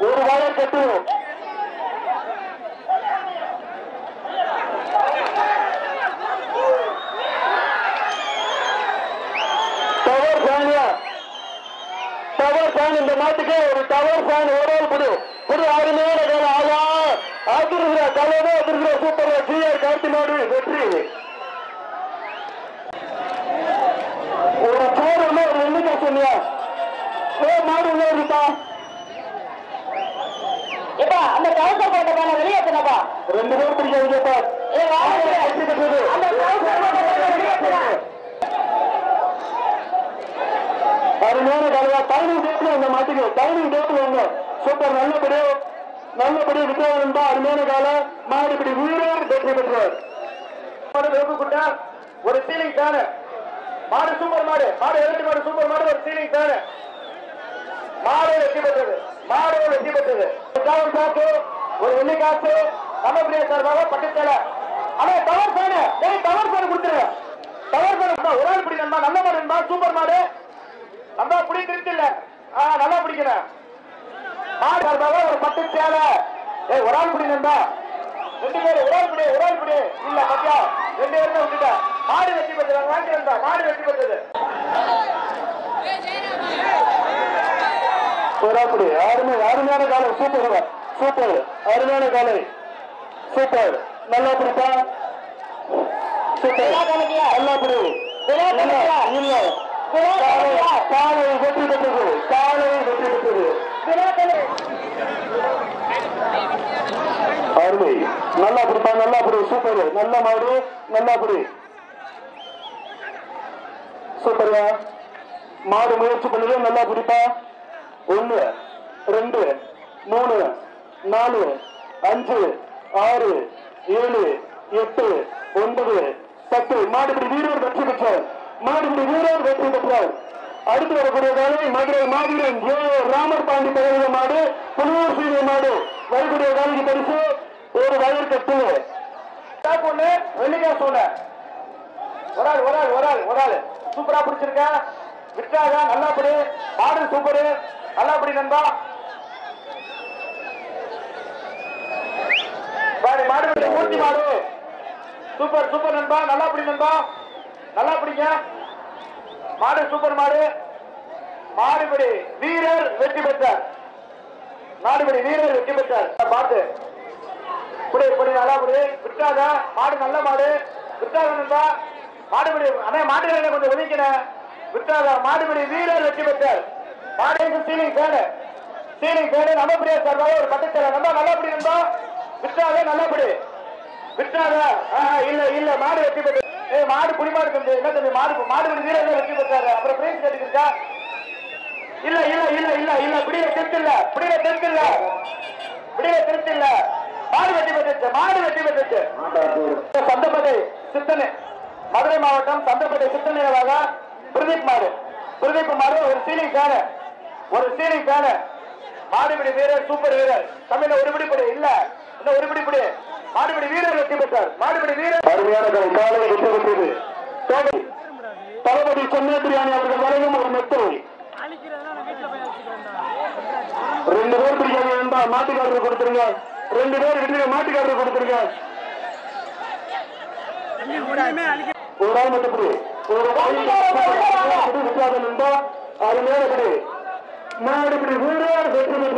ஒரு வாரம் கட்டுவோம். டவர் ஃபேன் இந்த மாட்டுக்கு ஒரு டவர் ஃபேன் ஓரல் புது புது அருமையான கால ஆயா அதிர்கிற கலவை அதிர்கிற சூப்பர் ஜிஆர் கார்த்தி மாடு வெற்றி. ஒரு சோறுல ஒரு எண்ணிக்கை சொன்னியா மாடு உள்ள இருக்கா எப்பா அந்த கவுசர் போட்டப்பா வெளியேற்றனப்பா 2 பேர் பிடிக்காதுப்பா. அருமையான கலவா டைனிங் டேபிள் அந்த மாட்டுக்கு டைனிங் டேபிள் ஒண்ணு சூப்பர் நல்லபடி விக்ரம் தான் அருமையான கால மாடுபடி வீரர் வெற்றி பெற்றார். ஒரு சீலிங் தானே மாடு சூப்பர் மாடு எழுத்து மாடு சூப்பர் மாடு ஒரு சீலிங் தானே மாடு வெற்றி பெற்றது காத்து ஒரு வெள்ளி காசு தமிழ்பிரியா சார்பாக பட்டுச்சேல அவன் டவர் ஃபேனு டவர் ஃபேன் கொடுத்துருங்க. டவர் ஃபேன் ஒரு ஆள் பிடி நண்பா நல்ல மாடு நண்பா சூப்பர் மாடு நல்லா பிடி திருப்தி இல்ல நல்லா பிடிக்கிறேன் மாடு சார்பாக ஒரு பட்டுச்சேல ஒரு ஆள் பிடி நண்பா 2 பேர் ஒரு ஆள் பிடி இல்ல பத்தியா 2 பேருமே விட்டுட்ட மாடு வெற்றி பெற்றது வாங்கிக்கிறேன் மாடு வெற்றி பெற்றது. அருமையான காலை சூப்பர் அருமையான காலை சூப்பர் நல்லா பிடிப்பா நல்லா பிடி இல்ல காலை வெற்றி பெற்றது அருமை நல்லா பிடிப்பா நல்லா பிடி சூப்பர் நல்ல மாடு நல்லா பிடி சூப்பர்யா மாடு முயற்சி பண்ணுது நல்லா பிடிப்பா 1 2 3 4 5 6 7 8 9 10 மாடுபிடி வீரர் வெற்றி பெற்றார். அடுத்து வரக்கூடிய காலை மதுரை மாவீரன் ராமர் பாண்டி பெயர் மாடு புலூர் சீனை மாடு வரக்கூடிய காலைக்கு பரிசு ஒரு வயர் கட்டு ஒண்ணு வெள்ளிக்காசு ஒண்ணு ஒரு ஆள் சூப்பரா பிடிச்சிருக்க விட்டாக நல்லா படி மாடு சூப்பரு நல்லா படி நண்பா மாடு மூர்த்தி மாடு சூப்பர் நண்பா நல்லா படி நண்பா நல்லா பிடிங்க மாடு சூப்பர் மாடுபடி வீரர் வெற்றி பெற்றார். பார்த்து இப்படி நல்லா படி விட்டாத மாடு நல்ல மாடு விட்டாத நண்பா மாடுபடி அண்ணே மாடுகளை கொஞ்சம் ஒதுக்கினேன் விட்டாத மாடுபடி வீரர் வெற்றி பெற்றார். மாடு சீலிங் பேடு நம்ம பிரியா சார்பாக ஒரு பட்டுச்சேலை நண்பா நல்லா படி நண்பா விட்டாத நல்லபடி விட்டாத இல்ல மாடு வெற்றி பெற்றது. மாடு குடிமாடு தம்பி என்ன தம்பி மாடுபடி வீரர் வெற்றி பெற்றாரு. அப்புறம் பிரைஸ் கட்டிக்கிட்டா இல்ல பிடியில திருப்தி இல்ல மாடு வெற்றி பெற்றுச்சு சந்தப்பேட்டை சித்தனை மதுரை மாவட்டம் சந்தப்பேட்டை சித்தனையாக பிரதீப் மாடு ஒரு சீலிங் பேனு மாடுபிடி வீரர் சூப்பர் வீரர் தமிழ்ல ஒரு பிடிப்படி இல்ல இன்னும் ஒரு பிடிப்படி மாடுபிடி வீரர் வெற்றி பெற்றார். அருமையான காலை வெற்றி பெற்றது. தளபதி சென்னை பிரியாணி அவர்கள் வரையும் ஒரு மெத்தை 2 பேர் பிடிக்காத மாட்டுக்காரர்கள் கொடுத்துருங்க 2 பேர் விட்டு மாட்டுக்காரர்கள் கொடுத்துருங்க ஒரு ஆள் மட்டும் ஒரு வித்தியாசம் அருமையான மாடுபிடி வீரர் வெற்றி பெற்ற